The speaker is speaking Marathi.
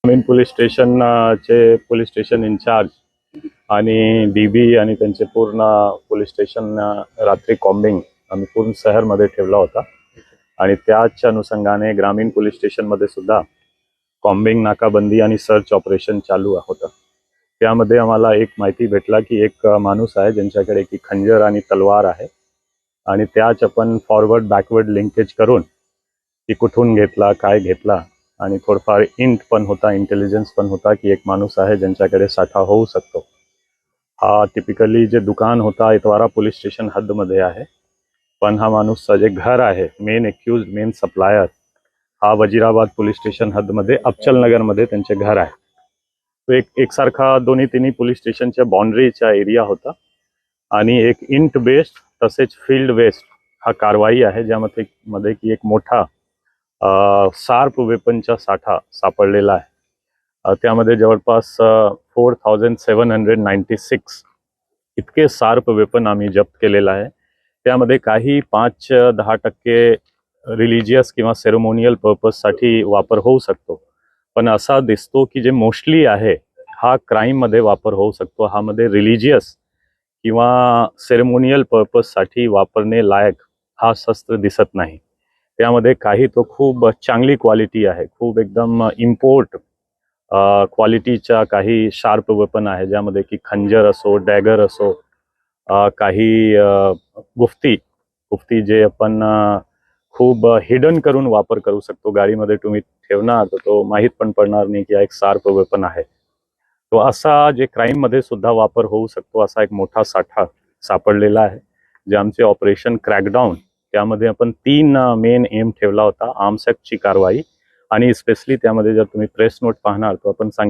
ग्रामीण पोलीस स्टेशन इन्चार्ज आणि डीबी आणि त्यांचे पूर्ण पोलीस स्टेशन रात्री कॉम्बिंग आम्ही पूर्ण शहरमध्ये ठेवला होता आणि त्याच अनुषंगाने ग्रामीण पोलीस स्टेशनमध्ये सुद्धा कॉम्बिंग नाकाबंदी आणि सर्च ऑपरेशन चालू होतं। त्यामध्ये आम्हाला एक माहिती भेटला की एक माणूस आहे ज्यांच्याकडे की खंजर आणि तलवार आहे आणि त्याच आपण फॉरवर्ड बॅकवर्ड लिंकेज करून की कुठून घेतला काय घेतला आणि थोडंफार पण होता, इंटेलिजन्स पण होता की एक माणूस आहे ज्यांच्याकडे साठा होऊ शकतो। हा टिपिकली जे दुकान होता इतवारा पोलीस स्टेशन हद्दमध्ये आहे, पण हा माणूस जे घर आहे मेन एक्यूज मेन सप्लायर हा वजीराबाद पोलीस स्टेशन हद्दमध्ये अबचलनगरमध्ये त्यांचे घर आहे। तो एकसारखा दोन्ही तिन्ही पोलीस स्टेशनच्या बाउंड्रीचा एरिया होता आणि एक इंट बेस्ड तसेच फील्ड बेस्ड हा कारवाई आहे ज्यामध्ये की एक मोठा शार्प वेपनचा साठा सापडलेला आहे। त्यामध्ये जवळपास 4796 इतके शार्प वेपन आम्ही जप्त केलेला आहे। त्यामध्ये काही 5-10% रिलिजियस किंवा सेरेमोनियल पर्पजसाठी वापर होऊ शकतो, पण असा दिसतो की जे मोस्टली आहे हा क्राईममध्ये वापर होऊ शकतो। हा मध्ये रिलिजियस किंवा सेरेमोनियल पर्पजसाठी वापरणे लायक हा शस्त्र दिसत नाही। त्यामध्ये काही तो खूप चांगली क्वालिटी आहे, खूप एकदम इम्पोर्ट क्वालिटीच्या काही शार्प वेपन आहे ज्यामध्ये की खंजर असो, डॅगर असो, काही गुफ्ती जे आपण खूप हिडन करून वापर करू शकतो। गाडीमध्ये तुम्ही ठेवणार तर तो माहीत पण पडणार नाही की एक शार्प वेपन आहे। तो असा जे क्राईममध्ये सुद्धा वापर होऊ शकतो असा एक मोठा साठा सापडलेला आहे। जे आमचे ऑपरेशन क्रॅकडाऊन त्यामध्ये आपण 3 मेन एम ठेवला होता। आर्म्स ॲक्टची कारवाई आणि स्पेशली त्यामध्ये जर तुम्ही प्रेस नोट पाहणार तो आपण सांगितलं